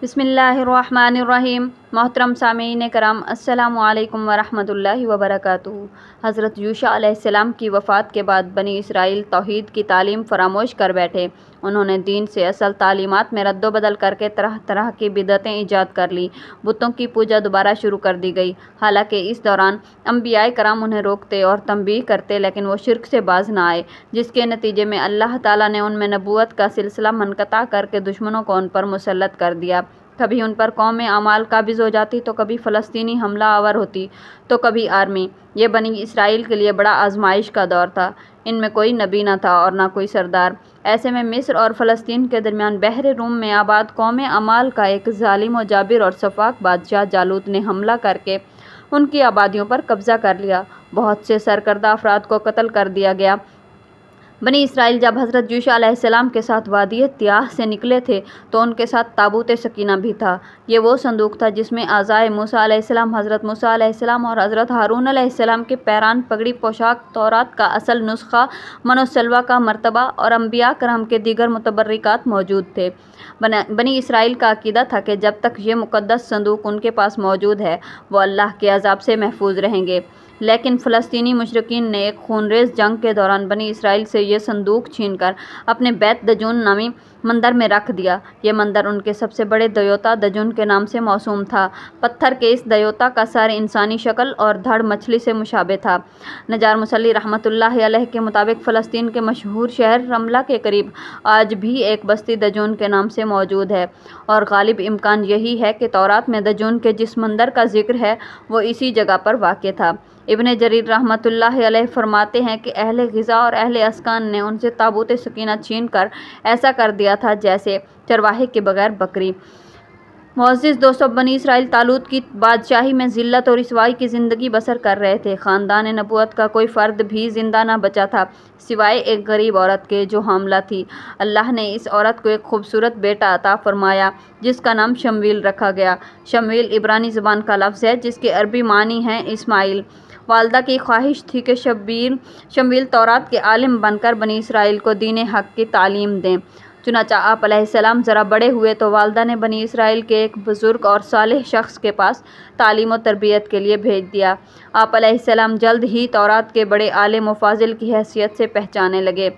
بسم اللہ الرحمن الرحیم۔ محترم سامعین کرام، السلام علیکم ورحمۃ اللہ وبرکاتہ۔ حضرت یوشع علیہ السلام کی وفات کے بعد بنی اسرائیل توحید کی تعلیم فراموش کر بیٹھے۔ انہوں نے دین سے اصل تعلیمات میں رد و بدل کر کے طرح طرح کی بدعتیں ایجاد کر لی۔ بتوں کی پوجا دوبارہ شروع کر دی گئی۔ حالانکہ اس دوران انبیاء کرام انہیں روکتے اور تنبیہ کرتے، لیکن وہ شرک سے باز نہ آئے، جس کے نتیجے میں اللہ تعالیٰ نے ان میں نبوت کا سلسلہ منقطع کر کے دشمنوں کو ان پر مسلط کر دیا۔ کبھی ان پر قوم اعمال قابض ہو جاتی، تو کبھی فلسطینی حملہ آور ہوتی، تو کبھی آرمی۔ یہ بنی اسرائیل کے لیے بڑا آزمائش کا دور تھا۔ ان میں کوئی نبی نہ تھا اور نہ کوئی سردار۔ ایسے میں مصر اور فلسطین کے درمیان بحر روم میں آباد قوم اعمال کا ایک ظالم و جابر اور سفاک بادشاہ جالوت نے حملہ کر کے ان کی آبادیوں پر قبضہ کر لیا۔ بہت سے سرکردہ افراد کو قتل کر دیا گیا۔ بنی اسرائیل جب حضرت یوشع علیہ السلام کے ساتھ وادی تیاہ سے نکلے تھے تو ان کے ساتھ تابوت سکینہ بھی تھا۔ یہ وہ صندوق تھا جس میں اعضائے موسیٰ علیہ السلام، حضرت موسیٰ علیہ السلام اور حضرت ہارون علیہ السلام کے پیران، پگڑی، پوشاک، تورات کا اصل نسخہ، من و سلوہ کا مرتبہ اور انبیاء کرام کے دیگر متبرکات موجود تھے۔ بنی اسرائیل کا عقیدہ تھا کہ جب تک یہ مقدس صندوق ان کے پاس موجود ہے، وہ اللہ کے عذاب سے محفوظ رہیں گے۔ لیکن فلسطینی مشرکین نے ایک خونریز جنگ کے دوران بنی اسرائیل سے یہ صندوق چھین کر اپنے بیت دجون نامی مندر میں رکھ دیا۔ یہ مندر ان کے سب سے بڑے دیوتا دجون کے نام سے موسوم تھا۔ پتھر کے اس دیوتا کا سر انسانی شکل اور دھڑ مچھلی سے مشابہ تھا۔ نجار مصلی رحمۃ اللہ علیہ کے مطابق فلسطین کے مشہور شہر رملہ کے قریب آج بھی ایک بستی دجون کے نام سے موجود ہے، اور غالب امکان یہی ہے کہ تورات میں دجون کے جس مندر کا ذکر ہے وہ اسی جگہ پر واقع تھا۔ ابن جریر رحمۃ اللہ علیہ فرماتے ہیں کہ اہل غزہ اور اہل اسکان نے ان سے تابوت سکینہ چھین کر ایسا کر دیا تھا جیسے چرواہے کے بغیر بکری۔ معزز دوستو، بنی اسرائیل طالوت کی بادشاہی میں ذلت اور رسوائی کی زندگی بسر کر رہے تھے۔ خاندان نبوت کا کوئی فرد بھی زندہ نہ بچا تھا سوائے ایک غریب عورت کے جو حاملہ تھی۔ اللہ نے اس عورت کو ایک خوبصورت بیٹا عطا فرمایا جس کا نام شمویل رکھا گیا۔ شمویل عبرانی زبان کا لفظ ہے جس کے عربی معنی ہیں اسماعیل۔ والدہ کی خواہش تھی کہ شمویل تورات کے عالم بن کر بنی اسرائیل کو دین حق کی تعلیم دیں۔ چنانچہ آپ علیہ السلام ذرا بڑے ہوئے تو والدہ نے بنی اسرائیل کے ایک بزرگ اور صالح شخص کے پاس تعلیم و تربیت کے لیے بھیج دیا۔ آپ علیہ السلام جلد ہی تورات کے بڑے عالم و فاضل کی حیثیت سے پہچانے لگے۔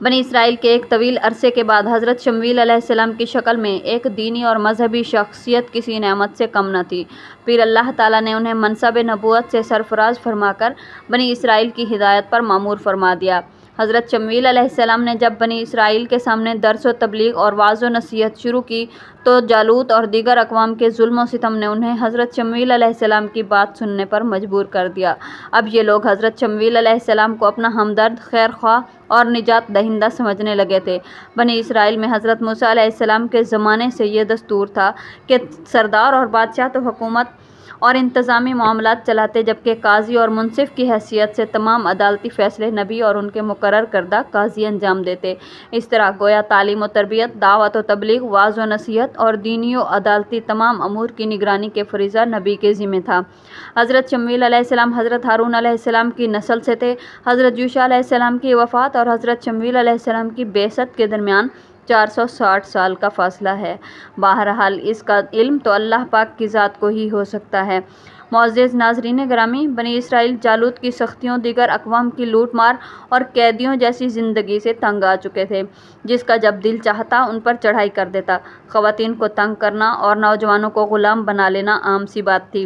بنی اسرائیل کے ایک طویل عرصے کے بعد حضرت شمویل علیہ السلام کی شکل میں ایک دینی اور مذہبی شخصیت کسی نعمت سے کم نہ تھی۔ پھر اللہ تعالیٰ نے انہیں منصب نبوت سے سرفراز فرما کر بنی اسرائیل کی ہدایت پر مامور فرما دیا۔ حضرت شمویل علیہ السلام نے جب بنی اسرائیل کے سامنے درس و تبلیغ اور وعظ و نصیحت شروع کی تو جالوت اور دیگر اقوام کے ظلم و ستم نے انہیں حضرت شمویل علیہ السلام کی بات سننے پر مجبور کر دیا۔ اب یہ لوگ حضرت شمویل علیہ السلام کو اپنا ہمدرد، خیر خواہ اور نجات دہندہ سمجھنے لگے تھے۔ بنی اسرائیل میں حضرت موسیٰ علیہ السلام کے زمانے سے یہ دستور تھا کہ سردار اور بادشاہ تو حکومت اور انتظامی معاملات چلاتے، جبکہ قاضی اور منصف کی حیثیت سے تمام عدالتی فیصلے نبی اور ان کے مقرر کردہ قاضی انجام دیتے۔ اس طرح گویا تعلیم و تربیت، دعوت و تبلیغ، وعظ و نصیحت اور دینی و عدالتی تمام امور کی نگرانی کے فریضہ نبی کے ذمہ تھا۔ حضرت شمویل علیہ السلام حضرت ہارون علیہ السلام کی نسل سے تھے۔ حضرت یوشع علیہ السلام کی وفات اور حضرت شمویل علیہ السلام کی بعثت کے درمیان 460 سال کا فاصلہ ہے۔ بہرحال اس کا علم تو اللہ پاک کی ذات کو ہی ہو سکتا ہے۔ معزز ناظرین گرامی، بنی اسرائیل جالوت کی سختیوں، دیگر اقوام کی لوٹ مار اور قیدیوں جیسی زندگی سے تنگ آ چکے تھے، جس کا جب دل چاہتا ان پر چڑھائی کر دیتا۔ خواتین کو تنگ کرنا اور نوجوانوں کو غلام بنا لینا عام سی بات تھی۔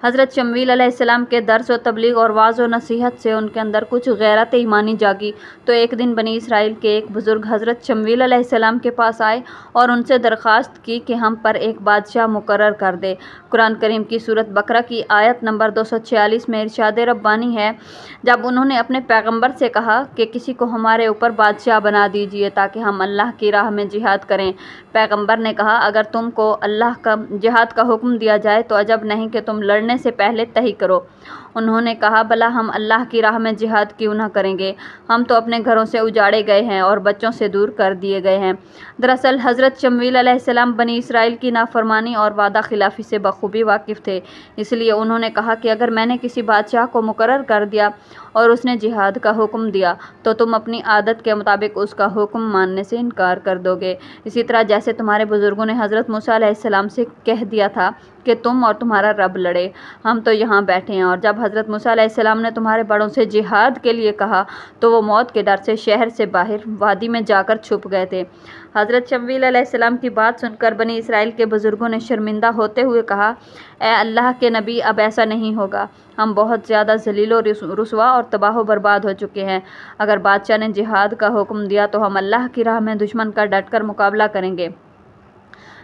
حضرت شمویل علیہ السلام کے درس و تبلیغ اور وعظ و نصیحت سے ان کے اندر کچھ غیرت ایمانی جاگی تو ایک دن بنی اسرائیل کے ایک بزرگ حضرت شمویل علیہ السلام کے پاس آئے اور ان سے درخواست کی کہ ہم پر ایک بادشاہ مقرر کر دے۔ قرآن کریم کی سورۃ بقرہ کی آیت نمبر 246 میں ارشاد ربانی ہے، جب انہوں نے اپنے پیغمبر سے کہا کہ کسی کو ہمارے اوپر بادشاہ بنا دیجئے تاکہ ہم اللہ کی راہ میں جہاد کریں، پیغمبر نے کہا اگر تم کو اللہ کا جہاد کا حکم دیا جائے تو عجب نہیں کہ تم لڑنے سے پہلے تہی کرو۔ انہوں نے کہا بھلا ہم اللہ کی راہ میں جہاد کیوں نہ کریں گے، ہم تو اپنے گھروں سے اجاڑے گئے ہیں اور بچوں سے دور کر دیے گئے ہیں۔ دراصل حضرت شمویل علیہ السلام بنی اسرائیل کی نافرمانی اور وعدہ خلافی سے بخوبی واقف تھے، اس لیے انہوں نے کہا کہ اگر میں نے کسی بادشاہ کو مقرر کر دیا اور اس نے جہاد کا حکم دیا تو تم اپنی عادت کے مطابق اس کا حکم ماننے سے انکار کر دو گے، اسی طرح جیسے تمہارے بزرگوں نے حضرت موسیٰ علیہ السلام سے کہہ دیا تھا کہ تم اور تمہارا رب لڑے، ہم تو یہاں بیٹھے ہیں۔ اور جب حضرت موسیٰ علیہ السلام نے تمہارے بڑوں سے جہاد کے لیے کہا تو وہ موت کے ڈر سے شہر سے باہر وادی میں جا کر چھپ گئے تھے۔ حضرت شمویل علیہ السلام کی بات سن کر بنی اسرائیل کے بزرگوں نے شرمندہ ہوتے ہوئے کہا، اے اللہ کے نبی، اب ایسا نہیں ہوگا، ہم بہت زیادہ ذلیل و رسوا اور تباہ و برباد ہو چکے ہیں۔ اگر بادشاہ نے جہاد کا حکم دیا تو ہم اللہ کی راہ میں دشمن کا ڈٹ کر مقابلہ کریں گے۔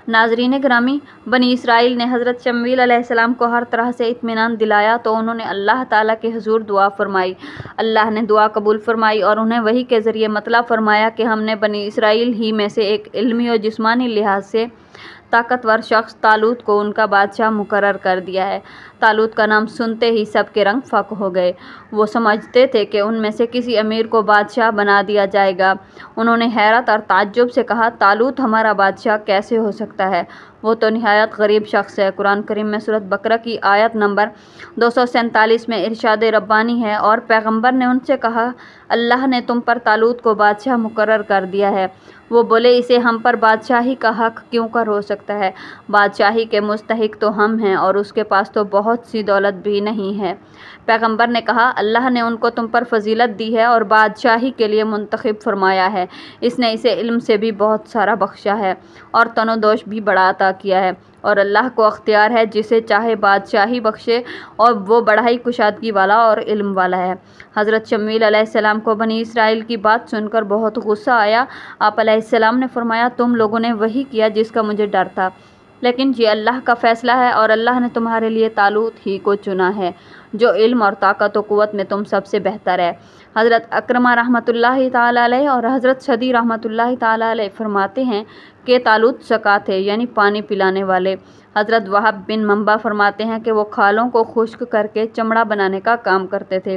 ناظرین گرامی، بنی اسرائیل نے حضرت شمویل علیہ السلام کو ہر طرح سے اطمینان دلایا تو انہوں نے اللہ تعالیٰ کے حضور دعا فرمائی۔ اللہ نے دعا قبول فرمائی اور انہیں وحی کے ذریعے مطلع فرمایا کہ ہم نے بنی اسرائیل ہی میں سے ایک علمی و جسمانی لحاظ سے طاقتور شخص طالوت کو ان کا بادشاہ مقرر کر دیا ہے۔ طالوت کا نام سنتے ہی سب کے رنگ فک ہو گئے، وہ سمجھتے تھے کہ ان میں سے کسی امیر کو بادشاہ بنا دیا جائے گا۔ انہوں نے حیرت اور تعجب سے کہا، طالوت ہمارا بادشاہ کیسے ہو سکتا ہے؟ وہ تو نہایت غریب شخص ہے۔ قرآن کریم میں سورۃ بقرہ کی آیت نمبر 247 میں ارشاد ربانی ہے، اور پیغمبر نے ان سے کہا، اللہ نے تم پر طالوت کو بادشاہ مقرر کر دیا ہے۔ وہ بولے، اسے ہم پر بادشاہی کا حق کیوں کر ہو سکتا ہے؟ بادشاہی کے مستحق تو ہم ہیں اور اس کے پاس تو بہت سی دولت بھی نہیں ہے۔ پیغمبر نے کہا، اللہ نے ان کو تم پر فضیلت دی ہے اور بادشاہی کے لیے منتخب فرمایا ہے، اس نے اسے علم سے بھی بہت سارا بخشا ہے اور تن و دوش بھی بڑا عطا کیا ہے، اور اللہ کو اختیار ہے جسے چاہے بادشاہی بخشے، اور وہ بڑائی کشادگی والا اور علم والا ہے۔ حضرت شمویل علیہ السلام کو بنی اسرائیل کی بات سن کر بہت غصہ آیا۔ آپ علیہ السلام نے فرمایا، تم لوگوں نے وہی کیا جس کا مجھے ڈر تھا، لیکن یہ اللہ کا فیصلہ ہے اور اللہ نے تمہارے لیے طالوت ہی کو چنا ہے جو علم اور طاقت و قوت میں تم سب سے بہتر ہے۔ حضرت اکرمہ رحمۃ اللہ تعالیٰ علیہ اور حضرت شدی رحمۃ اللہ تعالیٰ علیہ فرماتے ہیں کہ طالوت سقا تھے، یعنی پانی پلانے والے۔ حضرت وہب بن منبع فرماتے ہیں کہ وہ کھالوں کو خشک کر کے چمڑا بنانے کا کام کرتے تھے۔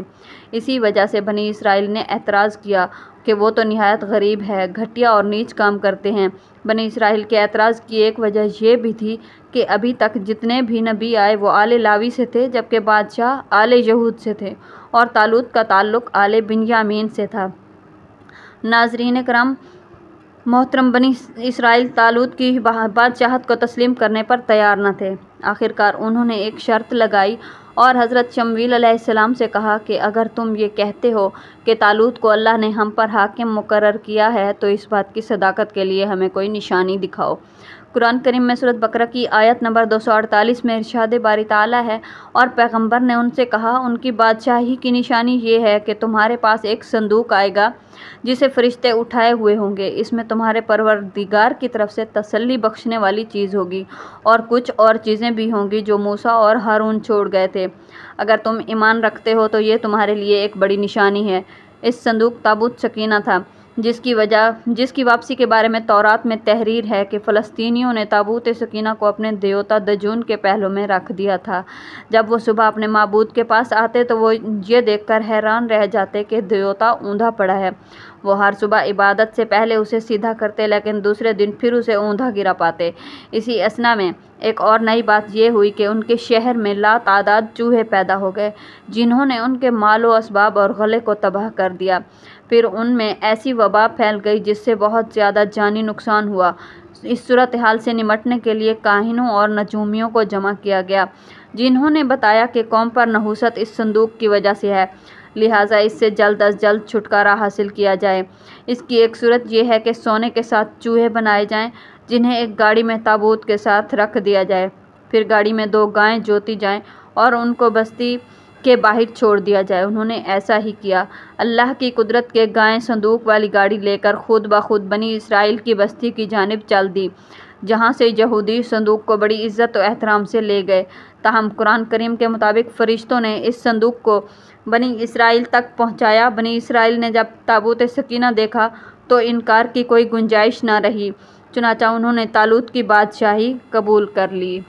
اسی وجہ سے بنی اسرائیل نے اعتراض کیا کہ وہ تو نہایت غریب ہے، گھٹیا اور نیچ کام کرتے ہیں۔ بنی اسرائیل کے اعتراض کی ایک وجہ یہ بھی تھی کہ ابھی تک جتنے بھی نبی آئے وہ آل لاوی سے تھے، جبکہ بادشاہ آل یہود سے تھے، اور طالوت کا تعلق آل بنیامین سے تھا۔ ناظرین کرام، محترم بنی اسرائیل طالوت کی بادشاہت کو تسلیم کرنے پر تیار نہ تھے۔ آخرکار انہوں نے ایک شرط لگائی اور حضرت شمویل علیہ السلام سے کہا کہ اگر تم یہ کہتے ہو کہ طالوت کو اللہ نے ہم پر حاکم مقرر کیا ہے تو اس بات کی صداقت کے لیے ہمیں کوئی نشانی دکھاؤ۔ قرآن کریم میں سورۃ بقرہ کی آیت نمبر 248 میں ارشاد باری تعالیٰ ہے، اور پیغمبر نے ان سے کہا، ان کی بادشاہی کی نشانی یہ ہے کہ تمہارے پاس ایک صندوق آئے گا جسے فرشتے اٹھائے ہوئے ہوں گے، اس میں تمہارے پروردگار کی طرف سے تسلی بخشنے والی چیز ہوگی اور کچھ اور چیزیں بھی ہوں گی جو موسیٰ اور ہارون چھوڑ گئے تھے۔ اگر تم ایمان رکھتے ہو تو یہ تمہارے لیے ایک بڑی نشانی ہے۔ اس صندوق تابوت سکینہ تھا، جس کی واپسی کے بارے میں تورات میں تحریر ہے کہ فلسطینیوں نے تابوت سکینہ کو اپنے دیوتا دجون کے پہلو میں رکھ دیا تھا۔ جب وہ صبح اپنے معبود کے پاس آتے تو وہ یہ دیکھ کر حیران رہ جاتے کہ دیوتا اوندا پڑا ہے۔ وہ ہر صبح عبادت سے پہلے اسے سیدھا کرتے، لیکن دوسرے دن پھر اسے اوندا گرا پاتے۔ اسی اثنا میں ایک اور نئی بات یہ ہوئی کہ ان کے شہر میں لا تعداد چوہے پیدا ہو گئے، جنہوں نے ان کے مال و اسباب اور غلے کو تباہ کر دیا۔ پھر ان میں ایسی وبا پھیل گئی جس سے بہت زیادہ جانی نقصان ہوا۔ اس صورتحال سے نمٹنے کے لیے کاہنوں اور نجومیوں کو جمع کیا گیا، جنہوں نے بتایا کہ قوم پر نحوست اس صندوق کی وجہ سے ہے، لہٰذا اس سے جلد از جلد چھٹکارا حاصل کیا جائے۔ اس کی ایک صورت یہ ہے کہ سونے کے ساتھ چوہے بنائے جائیں، جنہیں ایک گاڑی میں تابوت کے ساتھ رکھ دیا جائے، پھر گاڑی میں 2 گائیں جوتی جائیں اور ان کو بستی کے باہر چھوڑ دیا جائے۔ انہوں نے ایسا ہی کیا۔ اللہ کی قدرت کے گائیں صندوق والی گاڑی لے کر خود بخود بنی اسرائیل کی بستی کی جانب چل دی، جہاں سے یہودی صندوق کو بڑی عزت و احترام سے لے گئے۔ تاہم قرآن کریم کے مطابق فرشتوں نے اس صندوق کو بنی اسرائیل تک پہنچایا۔ بنی اسرائیل نے جب تابوت سکینہ دیکھا تو انکار کی کوئی گنجائش نہ رہی، چنانچہ انہوں نے طالوت کی بادشاہی قبول کر لی۔